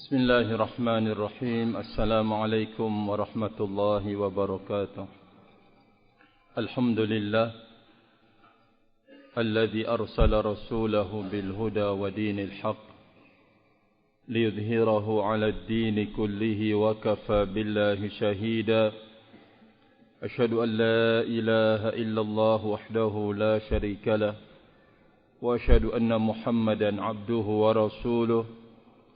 بسم الله الرحمن الرحيم. السلام عليكم ورحمة الله وبركاته. الحمد لله الذي أرسل رسوله بالهدى ودين الحق ليظهره على الدين كله وكفى بالله شهيدا. أشهد أن لا إله إلا الله وحده لا شريك له وأشهد أن محمدا عبده ورسوله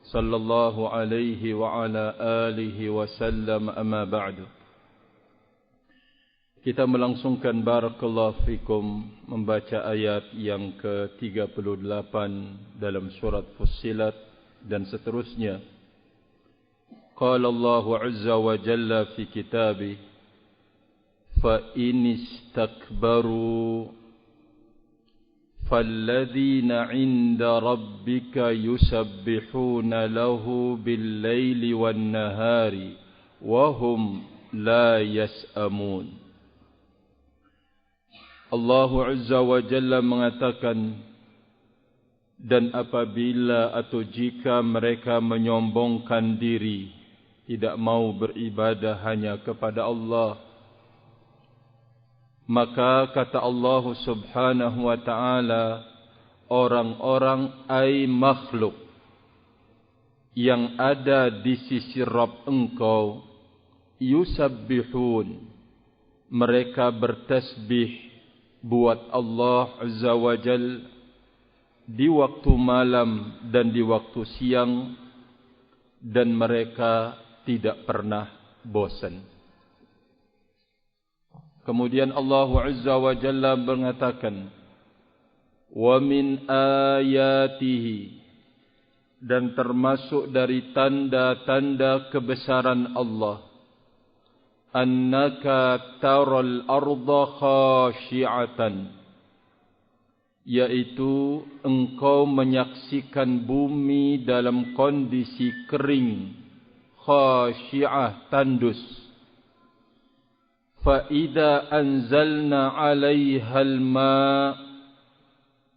صلى الله عليه وعلى آله وسلم. أما بعد. Kita melangsungkan barakallahu fikum membaca ayat yang ke-38 dalam surat Fussilat dan seterusnya. Qala Allahu azza wa jalla fi kitabih fa in istakbaru فَالَّذِينَ عِنْدَ رَبِّكَ يُسَبِّحُونَ لَهُ بِاللَّيْلِ وَالنَّهَارِ وَهُمْ لَا يَسْأَمُونَ. Allah Azza wa Jalla mengatakan, dan apabila atau jika mereka menyombongkan diri, tidak mau beribadah hanya kepada Allah, maka kata Allah subhanahu wa ta'ala, orang-orang ay makhluk yang ada di sisi Rabb engkau, yusabbihun, mereka bertasbih buat Allah azza wa jal di waktu malam dan di waktu siang, dan mereka tidak pernah bosan. Kemudian Allah Azza wa Jalla mengatakan, wa min ayatihi, dan termasuk dari tanda-tanda kebesaran Allah, annaka taral arda khashi'atan, yaitu engkau menyaksikan bumi dalam kondisi kering, khashi'ah, tandus. فَإِذَا أَنْزَلْنَا عَلَيْهَا الْمَاءَ,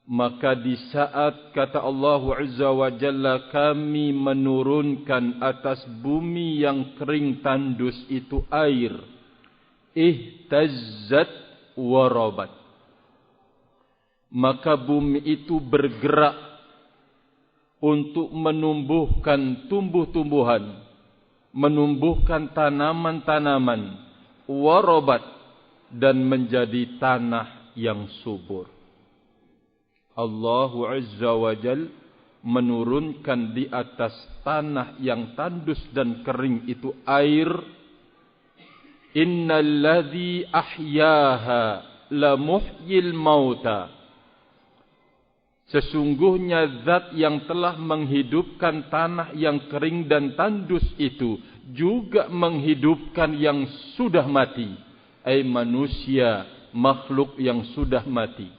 maka di saat kata Allah Azza wa Jalla kami menurunkan atas bumi yang kering tandus itu air, ihtazzat wa rabat, maka bumi itu bergerak untuk menumbuhkan tumbuh-tumbuhan, menumbuhkan tanaman-tanaman, warabat, dan menjadi tanah yang subur. Allah Azza wa Jal menurunkan di atas tanah yang tandus dan kering itu air. Innal ladzi ahyaha la muhyil mauta, sesungguhnya zat yang telah menghidupkan tanah yang kering dan tandus itu juga menghidupkan yang sudah mati, ai manusia, makhluk yang sudah mati.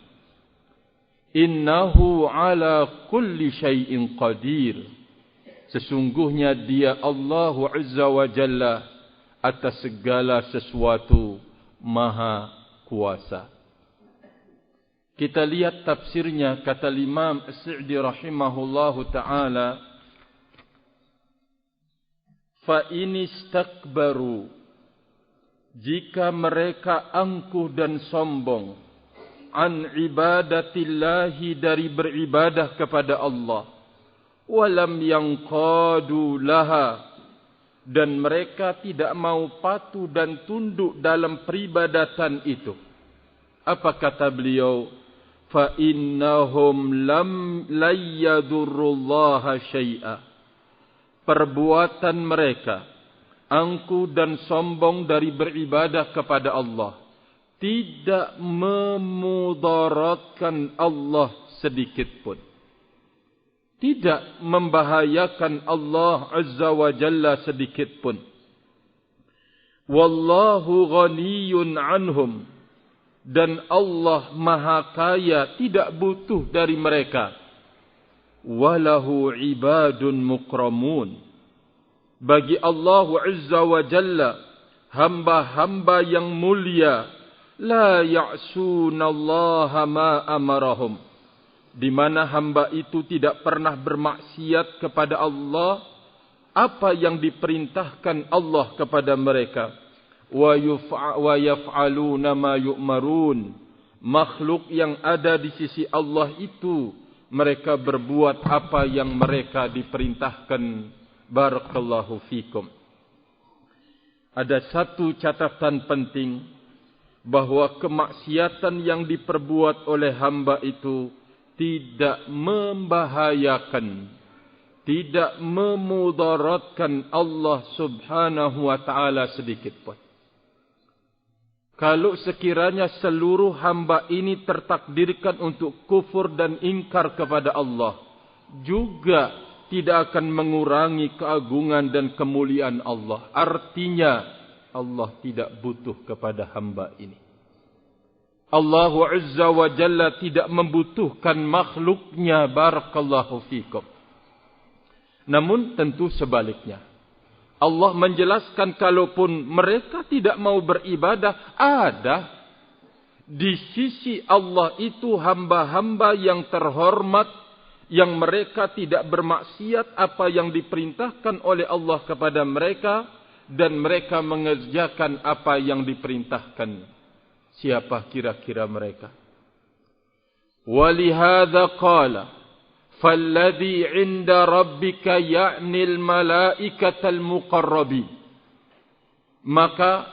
Innahu ala kulli syai'in qadir, sesungguhnya dia Allah Azza wa Jalla atas segala sesuatu maha kuasa. Kita lihat tafsirnya, kata Imam As-Sa'di rahimahullahu ta'ala, fa in istakbaru, jika mereka angkuh dan sombong, an ibadatillahi, dari beribadah kepada Allah, walam yanqadu laha, dan mereka tidak mau patuh dan tunduk dalam peribadatan itu. Apa kata beliau? Fa innahum lam layyadurrullaha syai'a, perbuatan mereka angkuh dan sombong dari beribadah kepada Allah tidak memudaratkan Allah sedikit pun, tidak membahayakan Allah Azza wa Jalla sedikit pun. Wallahu ghaniyun anhum, dan Allah maha kaya, tidak butuh dari mereka. Walahu ibadun mukramun, bagi Allah Azza wa Jalla hamba-hamba yang mulia, la ya'sunallaha ma amarahum, di mana hamba itu tidak pernah bermaksiat kepada Allah apa yang diperintahkan Allah kepada mereka. Wa yaf'aluna ma yu'marun. Makhluk yang ada di sisi Allah itu, mereka berbuat apa yang mereka diperintahkan. Barakallahu fikum. Ada satu catatan penting, bahwa kemaksiatan yang diperbuat oleh hamba itu tidak membahayakan, tidak memudaratkan Allah subhanahu wa ta'ala sedikit pun. Kalau sekiranya seluruh hamba ini tertakdirkan untuk kufur dan ingkar kepada Allah, juga tidak akan mengurangi keagungan dan kemuliaan Allah. Artinya, Allah tidak butuh kepada hamba ini. Allah Azza wa Jalla tidak membutuhkan makhluknya. Barakallahu fikum. Namun tentu sebaliknya. Allah menjelaskan kalaupun mereka tidak mau beribadah, ada di sisi Allah itu hamba-hamba yang terhormat, yang mereka tidak bermaksiat apa yang diperintahkan oleh Allah kepada mereka, dan mereka mengerjakan apa yang diperintahkan. Siapa kira-kira mereka? Walihada qala falladhi 'inda rabbika ya'nil malaikatal muqarrabin. Maka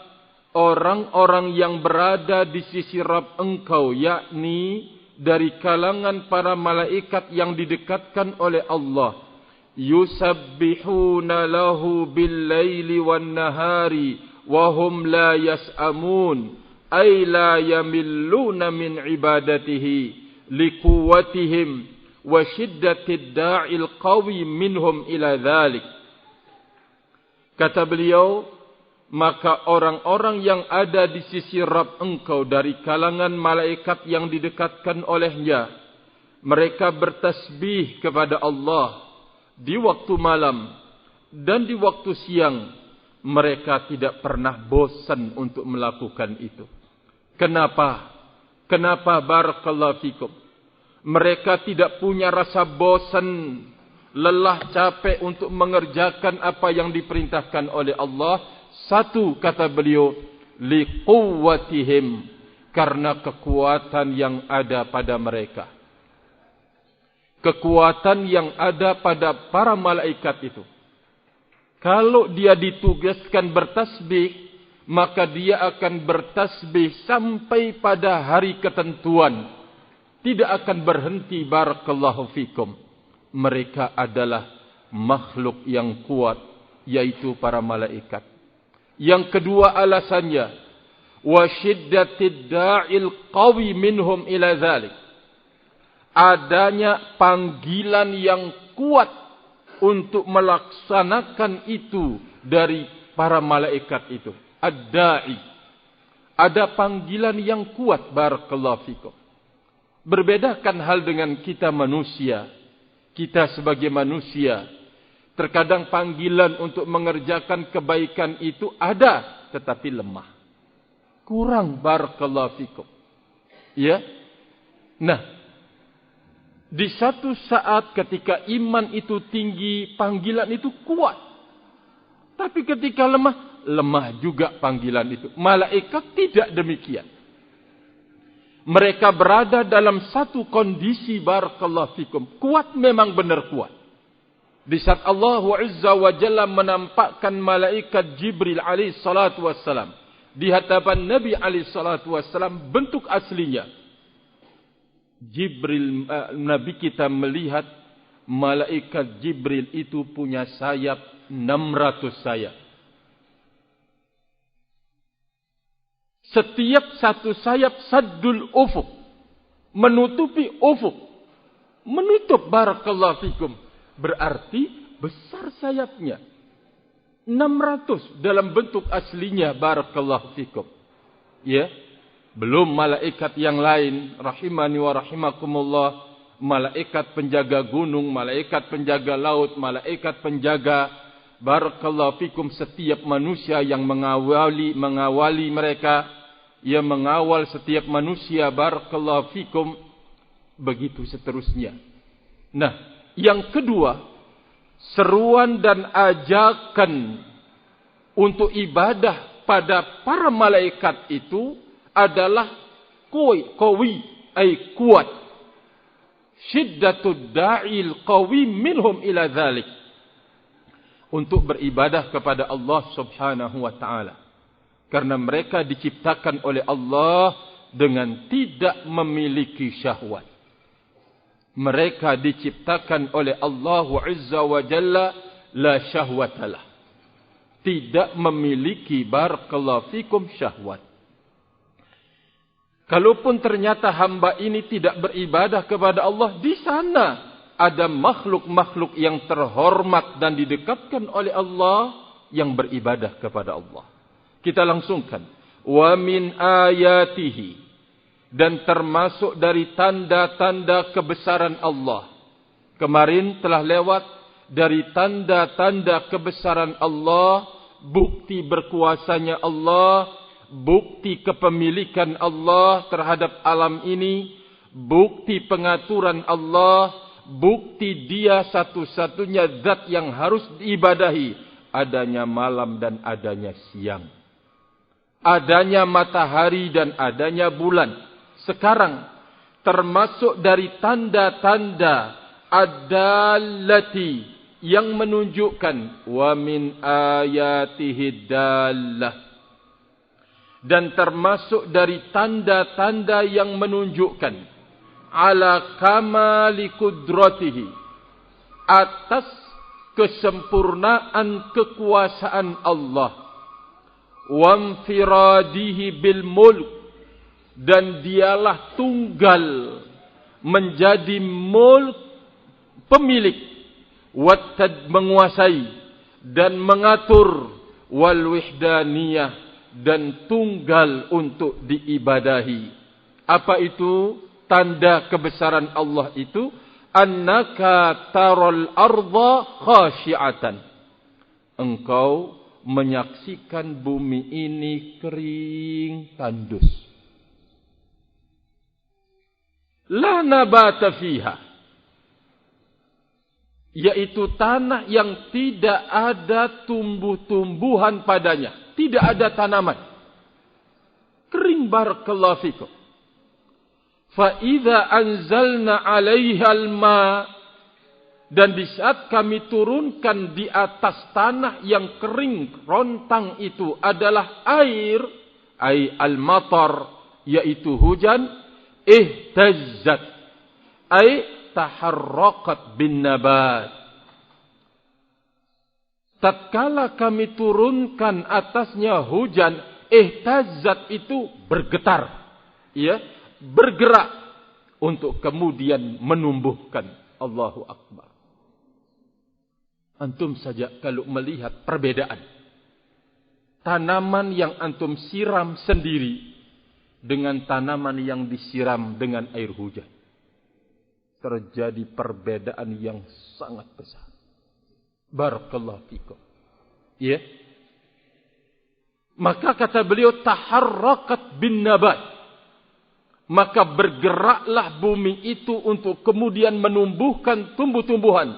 orang-orang yang berada di sisi Rabb engkau, yakni dari kalangan para malaikat yang didekatkan oleh Allah, yusabbihuna lahu bil-laili wan-nahari wa hum la yas'amun, ay la yamilluna min ibadatihi liquwwatihim wa shiddatid da'il qawi minhum ila dhalik. Kata beliau, maka orang-orang yang ada di sisi Rabb engkau dari kalangan malaikat yang didekatkan olehnya, mereka bertasbih kepada Allah di waktu malam dan di waktu siang. Mereka tidak pernah bosan untuk melakukan itu. Kenapa? Kenapa? Barakallahu fikum. Mereka tidak punya rasa bosan, lelah, capek untuk mengerjakan apa yang diperintahkan oleh Allah. Satu, kata beliau, liquwwatihim, karena kekuatan yang ada pada mereka. Kekuatan yang ada pada para malaikat itu. Kalau dia ditugaskan bertasbih, maka dia akan bertasbih sampai pada hari ketentuan. Tidak akan berhenti. Barakallahu fikum. Mereka adalah makhluk yang kuat, yaitu para malaikat. Yang kedua alasannya, wa shiddatid da'il qawi minhum ila dzalik. Adanya panggilan yang kuat untuk melaksanakan itu dari para malaikat itu. Ad-da'i. Ada panggilan yang kuat. Barakallahu fikum. Berbedakan hal dengan kita manusia. Kita sebagai manusia, terkadang panggilan untuk mengerjakan kebaikan itu ada, tetapi lemah. Kurang. Barakallahu fikum. Ya. Nah, di satu saat ketika iman itu tinggi, panggilan itu kuat. Tapi ketika lemah, lemah juga panggilan itu. Malaikat tidak demikian. Mereka berada dalam satu kondisi. Barakallahu fikum. Kuat, memang benar kuat. Di saat Allah Azza wa Jalla menampakkan malaikat Jibril alaihi salatu wassalam di hadapan Nabi alaihi salatu wassalam, bentuk aslinya Jibril, Nabi kita melihat malaikat Jibril itu punya sayap 600 sayap. Setiap satu sayap saddul ufuk, menutupi ufuk, menutup. Barakallahu fikum. Berarti besar sayapnya. 600 dalam bentuk aslinya. Barakallahu fikum. Ya. Belum malaikat yang lain. Rahimani wa rahimakumullah. Malaikat penjaga gunung, malaikat penjaga laut, malaikat penjaga. Barakallahu fikum, setiap manusia yang mengawali mereka. Ia mengawal setiap manusia. Barakallahu fikum. Begitu seterusnya. Nah, yang kedua, seruan dan ajakan untuk ibadah pada para malaikat itu adalah qawi ay kuat. Syiddatud da'il qawi minhum ila dzalik. Untuk beribadah kepada Allah Subhanahu wa taala. Karena mereka diciptakan oleh Allah dengan tidak memiliki syahwat. Mereka diciptakan oleh Allah Azza wa Jalla la syahwatalah. Tidak memiliki barakallahu fikum syahwat. Kalaupun ternyata hamba ini tidak beribadah kepada Allah, di sana ada makhluk-makhluk yang terhormat dan didekatkan oleh Allah yang beribadah kepada Allah. Kita langsungkan. Wa min ayatihi. Dan termasuk dari tanda-tanda kebesaran Allah. Kemarin telah lewat dari tanda-tanda kebesaran Allah, bukti berkuasanya Allah, bukti kepemilikan Allah terhadap alam ini, bukti pengaturan Allah, bukti Dia satu-satunya zat yang harus diibadahi, adanya malam dan adanya siang, adanya matahari dan adanya bulan. Sekarang termasuk dari tanda-tanda ad-dallati yang menunjukkan wa min ayatihi dallah, dan termasuk dari tanda-tanda yang menunjukkan ala kamali kudratihi, atas kesempurnaan kekuasaan Allah, wa infiradihi bil mulk, dan dialah tunggal menjadi mulk, pemilik, wattad menguasai dan mengatur, wal wihdaniyah dan tunggal untuk diibadahi. Apa itu tanda kebesaran Allah itu? Annaka taral arda khashi'atan. Engkau menyaksikan bumi ini kering tandus. La nabata fiha, yaitu tanah yang tidak ada tumbuh-tumbuhan padanya, tidak ada tanaman, kering barakallahu fikum. Fa idza anzalna 'alaihal ma, dan di saat kami turunkan di atas tanah yang kering rontang itu adalah air, ay al-matar, yaitu hujan, ihtazzat ay taharraqat bin nabat. Tatkala kami turunkan atasnya hujan, ihtazzat itu bergetar, ya, bergerak untuk kemudian menumbuhkan. Allahu akbar. Antum saja kalau melihat perbedaan tanaman yang antum siram sendiri dengan tanaman yang disiram dengan air hujan, terjadi perbedaan yang sangat besar. Barakallahu fikum. Ya. Maka kata beliau taharrakat bin nabat. Maka bergeraklah bumi itu untuk kemudian menumbuhkan tumbuh-tumbuhan.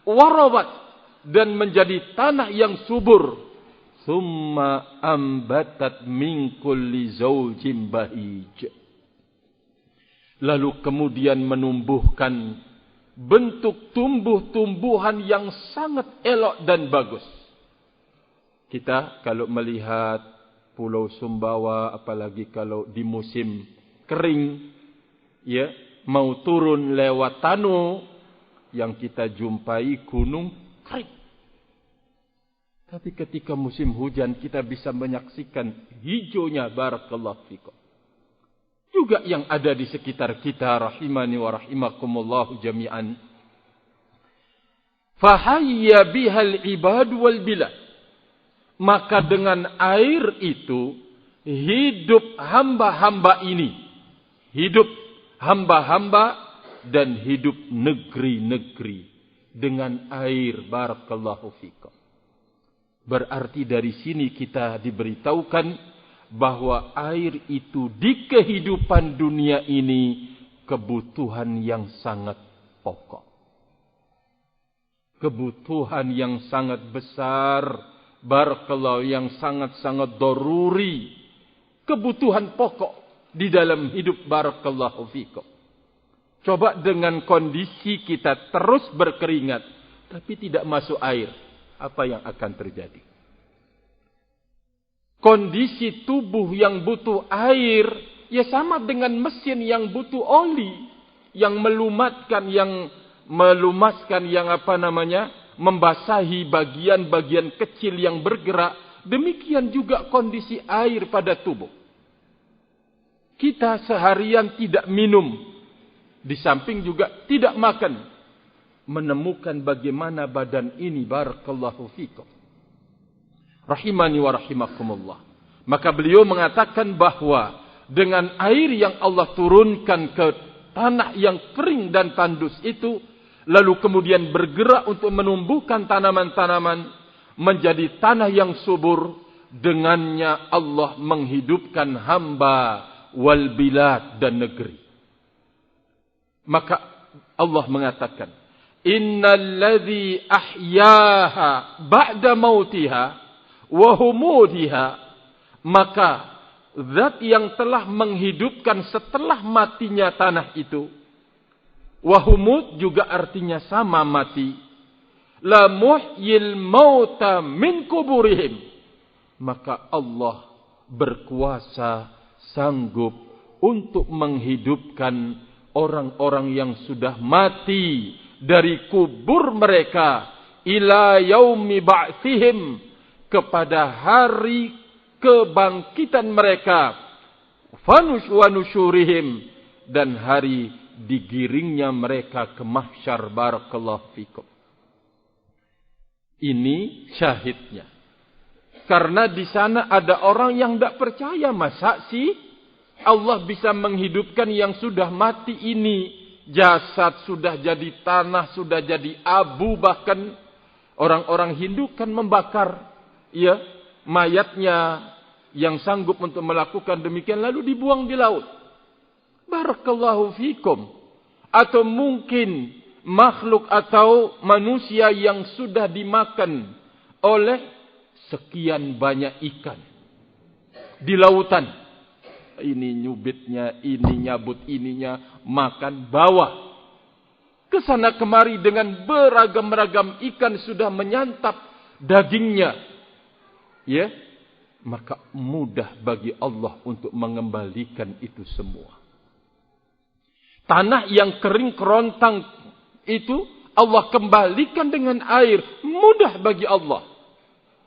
Warabat, dan menjadi tanah yang subur. Thumma ambatat min kulli zawjin bahij. Lalu kemudian menumbuhkan bentuk tumbuh-tumbuhan yang sangat elok dan bagus. Kita kalau melihat Pulau Sumbawa, apalagi kalau di musim kering, ya, mau turun lewat Tano, yang kita jumpai gunung kering. Tapi ketika musim hujan kita bisa menyaksikan hijaunya barakallahu fikum. Juga yang ada di sekitar kita, rahimani wa rahimakumullahu jami'an. Fahayya bihal ibad wal bilad. Maka dengan air itu hidup hamba-hamba ini. Hidup hamba-hamba dan hidup negeri-negeri dengan air barakallahu fikum. Berarti dari sini kita diberitahukan bahwa air itu di kehidupan dunia ini kebutuhan yang sangat pokok. kebutuhan yang sangat besar, barakallahu, yang sangat-sangat daruri, kebutuhan pokok di dalam hidup, barakallahu fikum. Coba dengan kondisi kita terus berkeringat tapi tidak masuk air, apa yang akan terjadi? Kondisi tubuh yang butuh air ya sama dengan mesin yang butuh oli, yang melumatkan, yang melumaskan, yang membasahi bagian-bagian kecil yang bergerak. Demikian juga kondisi air pada tubuh. Kita seharian tidak minum, di samping juga tidak makan, menemukan bagaimana badan ini, barakallahu fikum, rahimani wa rahimakumullah. Maka beliau mengatakan bahwa dengan air yang Allah turunkan ke tanah yang kering dan tandus itu, lalu kemudian bergerak untuk menumbuhkan tanaman-tanaman menjadi tanah yang subur, dengannya Allah menghidupkan hamba wal bilad dan negeri. Maka Allah mengatakan, innal ladzi ahyaha ba'da mautiha wa humudiha, maka zat yang telah menghidupkan setelah matinya tanah itu, wahumud juga artinya sama mati, la muhyil mauta min kuburihim, maka Allah berkuasa, sanggup untuk menghidupkan orang-orang yang sudah mati dari kubur mereka, ila yaumi ba'tsihim, kepada hari kebangkitan mereka, wa nusyurihim, dan hari digiringnya mereka ke mahsyar, barakallahu fikum. Ini syahidnya. Karena di sana ada orang yang tidak percaya, masa sih Allah bisa menghidupkan yang sudah mati ini, jasad sudah jadi tanah, sudah jadi abu, bahkan orang-orang Hindu kan membakar ya mayatnya yang sanggup untuk melakukan demikian lalu dibuang di laut. Barakallahu fikum. Atau mungkin makhluk atau manusia yang sudah dimakan oleh sekian banyak ikan di lautan. Ini nyubitnya, ini nyabut ininya, makan, bawa ke sana kemari dengan beragam-ragam ikan sudah menyantap dagingnya. Ya, maka mudah bagi Allah untuk mengembalikan itu semua. Tanah yang kering kerontang itu Allah kembalikan dengan air, mudah bagi Allah.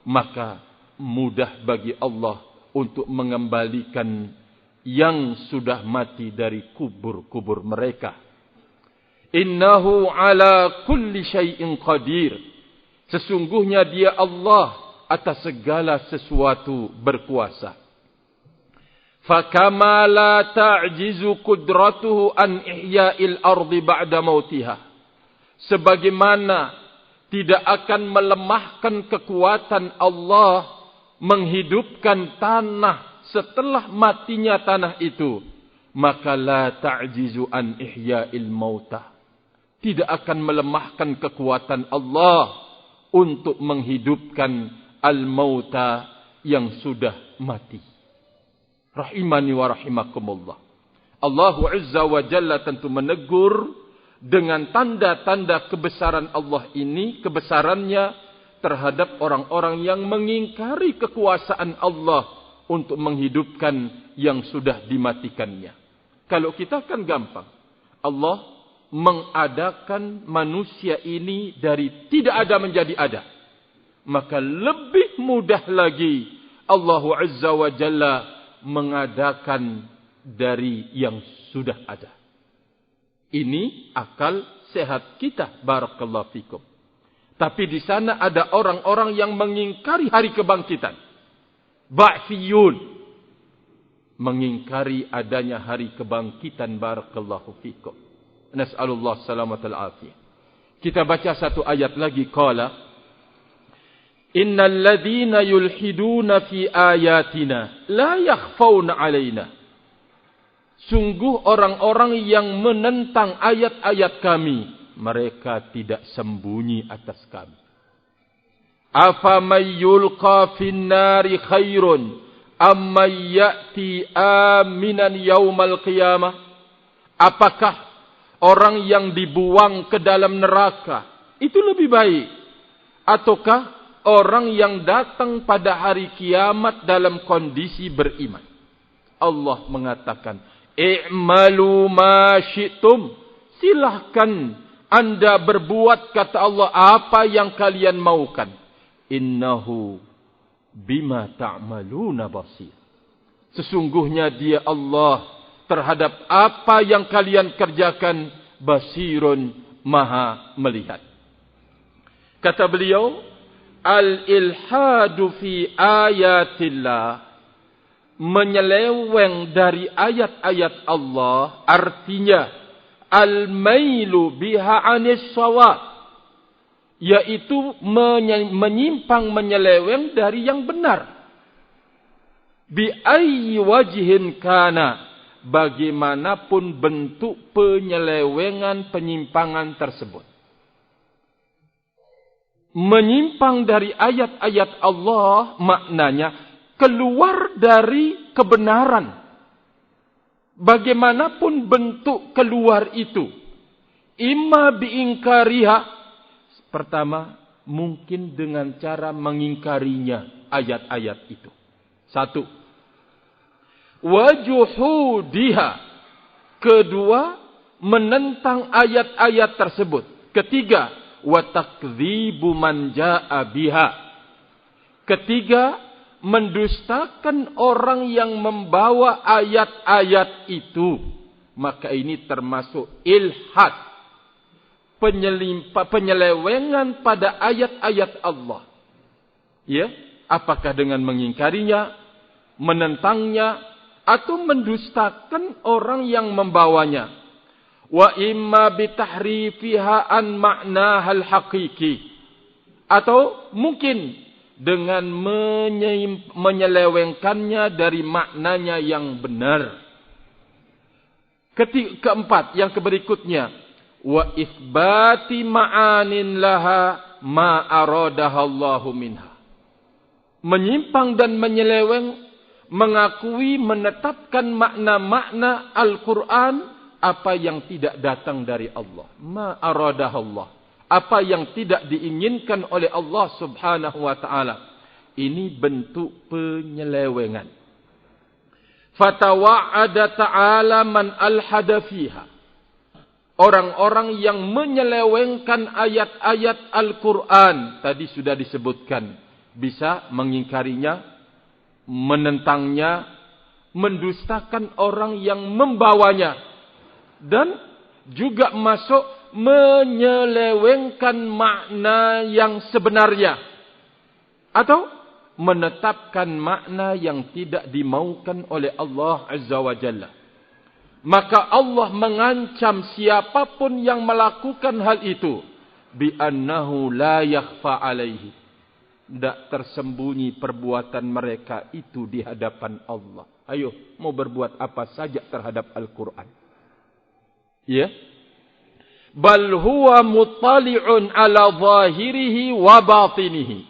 Maka mudah bagi Allah untuk mengembalikan yang sudah mati dari kubur-kubur mereka. Innahu ala kulli syai'in qadir. Sesungguhnya dia Allah atas segala sesuatu berkuasa. Fakama la ta'jizu qudratuhu an ihya'il ardi ba'da mautiha. Sebagaimana tidak akan melemahkan kekuatan Allah menghidupkan tanah setelah matinya tanah itu, maka la ta'jizu an ihya'il mauta. Tidak akan melemahkan kekuatan Allah untuk menghidupkan al-mauta yang sudah mati. Rahimani wa rahimakumullah. Allahu Azza wa Jalla tentu menegur dengan tanda-tanda kebesaran Allah ini, kebesarannya terhadap orang-orang yang mengingkari kekuasaan Allah untuk menghidupkan yang sudah dimatikannya. Kalau kita kan gampang. Allah mengadakan manusia ini dari tidak ada menjadi ada. Maka lebih mudah lagi Allah Azza wa Jalla mengadakan dari yang sudah ada. Ini akal sehat kita, barakallahu fikum. Tapi di sana ada orang-orang yang mengingkari hari kebangkitan. Ba'tsiyun, mengingkari adanya hari kebangkitan, barakallahu fikum. Nas'alullah salamatal afiyah. Kita baca satu ayat lagi. Qala innal ladzina yulhiduna fi ayatina la yakhfauna alaina. Sungguh orang-orang yang menentang ayat-ayat kami, mereka tidak sembunyi atas kami. Afamay yulqa finnari khairun amma ya'ti aminan yaumal qiyamah. Apakah orang yang dibuang ke dalam neraka itu lebih baik, ataukah orang yang datang pada hari kiamat dalam kondisi beriman? Allah mengatakan, i'malu ma syi'tum. Silahkan Anda berbuat, kata Allah, apa yang kalian maukan. Innahu bima ta'maluna basir. Sesungguhnya dia Allah terhadap apa yang kalian kerjakan basirun, maha melihat. Kata beliau, al-ilhadu fi ayatillah, menyeleweng dari ayat-ayat Allah, artinya al-mailu biha anis shawab, yaitu menyimpang, menyeleweng dari yang benar. Bi ayyi wajhin kana, bagaimanapun bentuk penyelewengan, penyimpangan tersebut. Menyimpang dari ayat-ayat Allah maknanya keluar dari kebenaran. Bagaimanapun bentuk keluar itu. Imma biingkariha. Pertama, mungkin dengan cara mengingkarinya ayat-ayat itu. Satu. Wajuhudiha. Kedua, menentang ayat-ayat tersebut. Ketiga, wa takdzibu man jaa biha. Ketiga, mendustakan orang yang membawa ayat-ayat itu. Maka ini termasuk ilhad, penyelewengan pada ayat-ayat Allah. Ya, apakah dengan mengingkarinya, menentangnya, atau mendustakan orang yang membawanya. Wa imma bitahrifiha an ma'nahal haqiqi. Atau mungkin dengan menyelewengkannya dari maknanya yang benar. Keempat, yang berikutnya, wa itsbati ma'anin laha ma aradahallahu minha. Menyimpang dan menyeleweng, mengakui, menetapkan makna-makna Al-Quran apa yang tidak datang dari Allah. Ma aradahallah, apa yang tidak diinginkan oleh Allah subhanahu wa ta'ala. Ini bentuk penyelewengan. Fatawa'ada ta'ala man alhada fiha. Orang-orang yang menyelewengkan ayat-ayat Al-Quran. Tadi sudah disebutkan. Bisa mengingkarinya, menentangnya, mendustakan orang yang membawanya. Dan juga masuk menyelewengkan makna yang sebenarnya. Atau menetapkan makna yang tidak dimaukan oleh Allah Azza wa Jalla. Maka Allah mengancam siapapun yang melakukan hal itu. Bi'annahu la yakhfa alaihi. Tidak tersembunyi perbuatan mereka itu di hadapan Allah. Ayo, mau berbuat apa saja terhadap Al-Quran. Ya. Bal huwa muttali'un ala zahirihi wa batinihi.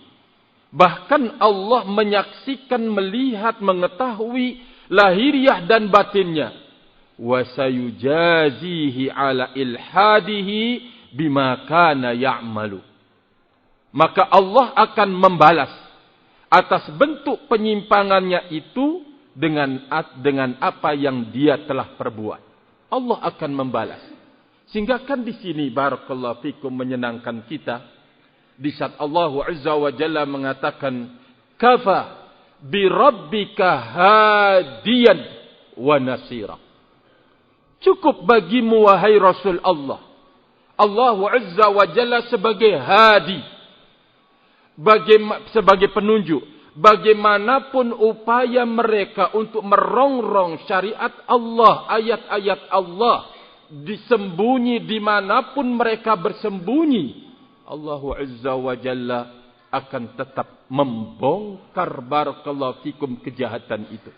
Bahkan Allah menyaksikan, melihat, mengetahui lahiriah dan batinnya. Wa sayujazihi ala ilhadihi bima kana ya'malu. Maka Allah akan membalas atas bentuk penyimpangannya itu dengan apa yang dia telah perbuat. Allah akan membalas. Sehingga kan di sini barakallahu fikum menyenangkan kita. Di saat Allah Azza wa Jalla mengatakan, kafa bi rabbika hadiyan wa nasira. Cukup bagimu wahai Rasul Allah. Allah Azza wa Jalla sebagai hadi. Sebagai penunjuk. Bagaimanapun upaya mereka untuk merongrong syariat Allah, ayat-ayat Allah, disembunyi dimanapun mereka bersembunyi, Allah Azza wa Jalla akan tetap membongkar barakallahu fikum kejahatan itu.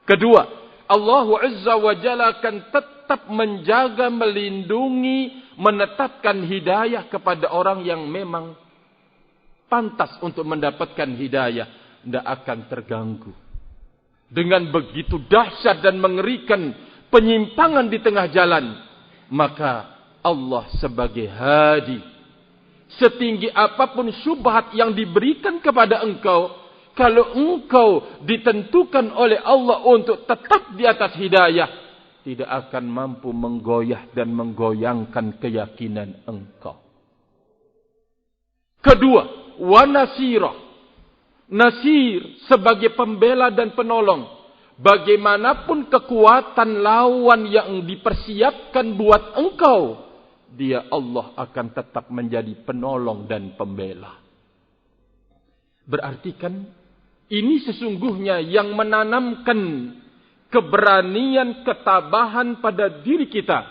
Kedua, Allah Azza wa Jalla akan tetap menjaga, melindungi, menetapkan hidayah kepada orang yang memang pantas untuk mendapatkan hidayah. Tidak akan terganggu. Dengan begitu dahsyat dan mengerikan penyimpangan di tengah jalan, maka Allah sebagai hadi, setinggi apapun syubhat yang diberikan kepada engkau, kalau engkau ditentukan oleh Allah untuk tetap di atas hidayah, tidak akan mampu menggoyah dan menggoyangkan keyakinan engkau. Kedua, wa nasirah. Nasir sebagai pembela dan penolong. Bagaimanapun kekuatan lawan yang dipersiapkan buat engkau, dia Allah akan tetap menjadi penolong dan pembela. Berarti kan ini sesungguhnya yang menanamkan keberanian, ketabahan pada diri kita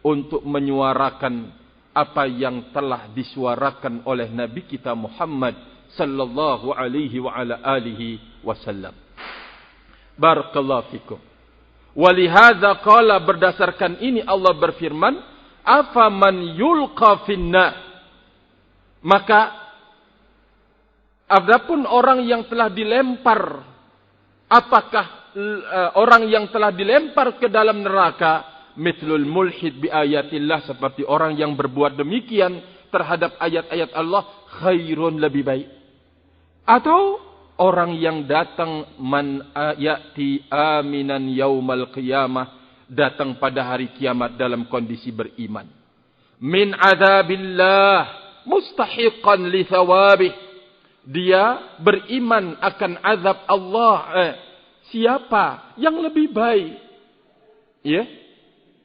untuk menyuarakan apa yang telah disuarakan oleh Nabi kita Muhammad sallallahu alaihi wa ala alihi wasallam. Barakallahu fikum. Walihadza qala, berdasarkan ini Allah berfirman, afaman yulqa finnar. Maka adapun orang yang telah dilempar, apakah orang yang telah dilempar ke dalam neraka, mithlul mulhid bi ayatillah, seperti orang yang berbuat demikian terhadap ayat-ayat Allah, khairun, lebih baik. Atau orang yang datang man ya'ti aminan yaumal qiyamah, datang pada hari kiamat dalam kondisi beriman. Min adzabillah mustahiqan li thawabih. Dia beriman akan azab Allah. Siapa yang lebih baik? Ya?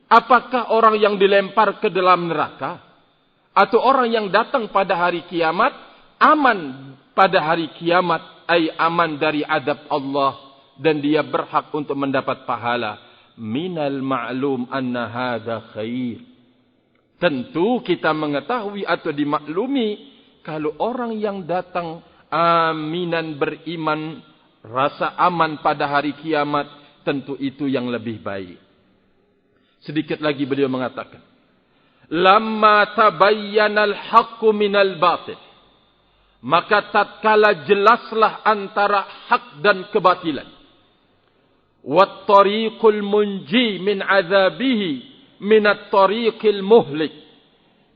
Apakah orang yang dilempar ke dalam neraka, atau orang yang datang pada hari kiamat aman pada hari kiamat, ay aman dari adab Allah, dan dia berhak untuk mendapat pahala? Minal ma'lum anna hadha khair. Tentu kita mengetahui atau dimaklumi, kalau orang yang datang aminan, beriman, rasa aman pada hari kiamat, tentu itu yang lebih baik. Sedikit lagi beliau mengatakan, lamma tabayyana al-haqqu minal batil, maka tatkala jelaslah antara hak dan kebatilan, wat tariqul munji min azabihi minat tariqil muhlik,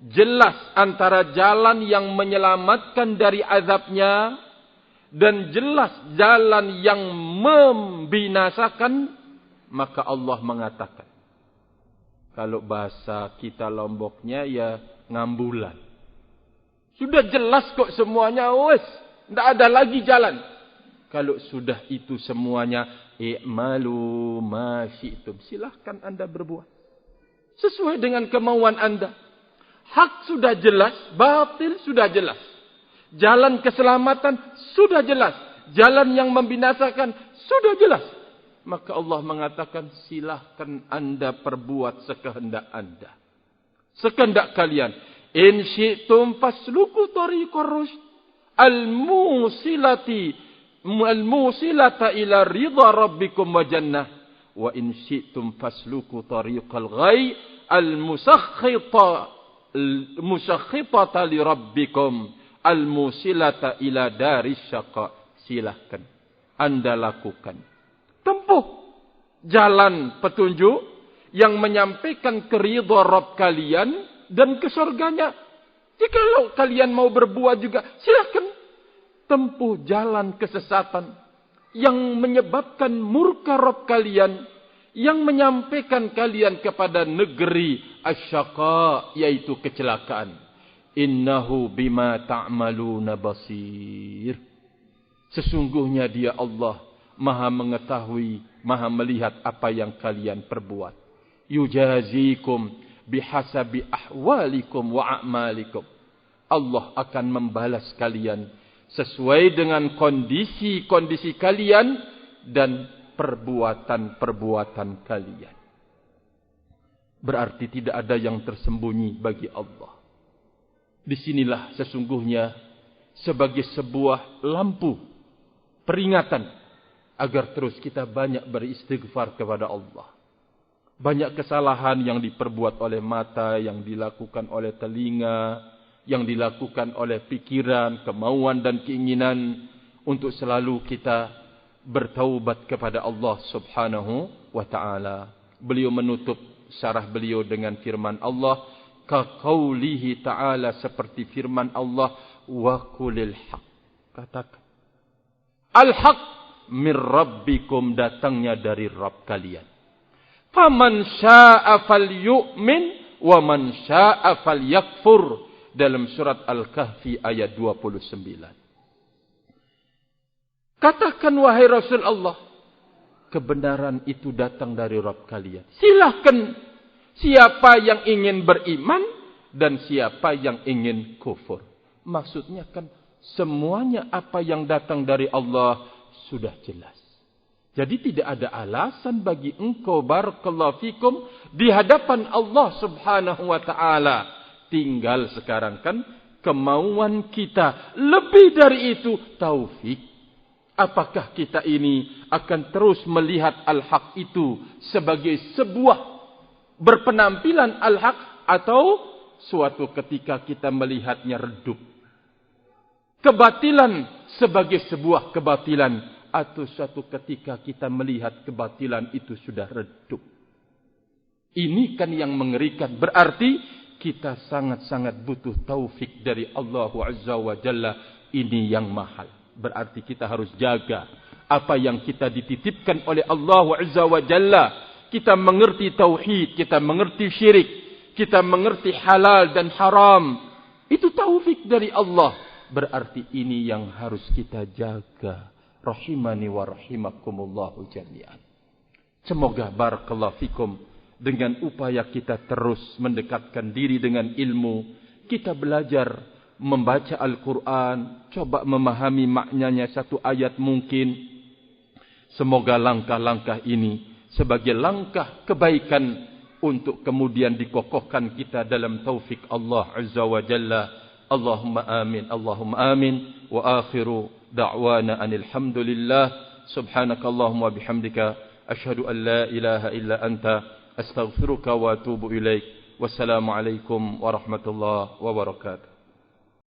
jelas antara jalan yang menyelamatkan dari azabnya dan jelas jalan yang membinasakan, maka Allah mengatakan, kalau bahasa kita Lomboknya ya ngambulan. Sudah jelas kok semuanya, wes, tidak ada lagi jalan. Kalau sudah itu semuanya, i'malu ma syi'tum, silahkan Anda berbuat sesuai dengan kemauan Anda. Hak sudah jelas, batil sudah jelas. Jalan keselamatan sudah jelas, jalan yang membinasakan sudah jelas. Maka Allah mengatakan, silahkan Anda perbuat sekehendak Anda, sekehendak kalian. In syi'tum fasluku tariqar rusyd al-musilata ila ridha rabbikum wa jannah, wa in syi'tum fasluku tariqal ghayy al-musakhkhitata li rabbikum al-musilata ila daris syaqa. Silahkan Anda lakukan, tempuh jalan petunjuk yang menyampaikan ke ridha Rabb kalian dan ke surganya. Jikalau kalian mau berbuat juga, silahkan tempuh jalan kesesatan yang menyebabkan murka Rabb kalian, yang menyampaikan kalian kepada negeri asyaqa, yaitu kecelakaan. Innahu bima ta'maluna basir. Sesungguhnya dia Allah Maha mengetahui, Maha melihat apa yang kalian perbuat. Yujazikum bihasabi ahwalikum wa a'malikum. Allah akan membalas kalian sesuai dengan kondisi-kondisi kalian dan perbuatan-perbuatan kalian. Berarti tidak ada yang tersembunyi bagi Allah. Disinilah sesungguhnya sebagai sebuah lampu peringatan agar terus kita banyak beristighfar kepada Allah. Banyak kesalahan yang diperbuat oleh mata, yang dilakukan oleh telinga, yang dilakukan oleh pikiran, kemauan dan keinginan, untuk selalu kita bertaubat kepada Allah Subhanahu wa ta'ala. Beliau menutup syarah beliau dengan firman Allah, ka qaulihi ta'ala, seperti firman Allah, wa qulil haq. Katakan, al-haq min rabbikum, datangnya dari Rabb kalian. Faman syaa falyu'min wa man syaa falyakfur, dalam surat Al-Kahfi ayat 29. Katakan wahai Rasul Allah, kebenaran itu datang dari Rabb kalian. Silahkan siapa yang ingin beriman dan siapa yang ingin kufur. Maksudnya kan semuanya apa yang datang dari Allah sudah jelas. Jadi tidak ada alasan bagi engkau barakallahu fikum di hadapan Allah Subhanahu wa ta'ala. Tinggal sekarang kan kemauan kita. Lebih dari itu taufik. Apakah kita ini akan terus melihat al-haq itu sebagai sebuah berpenampilan al-haq, atau suatu ketika kita melihatnya redup. Kebatilan sebagai sebuah kebatilan, atau suatu ketika kita melihat kebatilan itu sudah redup. Ini kan yang mengerikan. Berarti kita sangat-sangat butuh taufik dari Allah Azza wa Jalla. Ini yang mahal. Berarti kita harus jaga apa yang kita dititipkan oleh Allah Azza wa Jalla. Kita mengerti tauhid, kita mengerti syirik, kita mengerti halal dan haram. Itu taufik dari Allah. Berarti ini yang harus kita jaga. Rahimani wa rahimakumullahu jami'an. Semoga barakallahu fikum, dengan upaya kita terus mendekatkan diri dengan ilmu, kita belajar membaca Al-Quran, coba memahami maknanya satu ayat mungkin. Semoga langkah-langkah ini sebagai langkah kebaikan untuk kemudian dikokohkan kita dalam taufik Allah Azza wa Jalla. Allahumma amin, Allahumma amin. Wa akhiru da'wana anil hamdulillah. Subhanakallahumma bihamdika asyhadu an la ilaha illa anta astaghfiruka wa atubu ilaik. Wassalamu alaikum warahmatullahi wabarakatuh.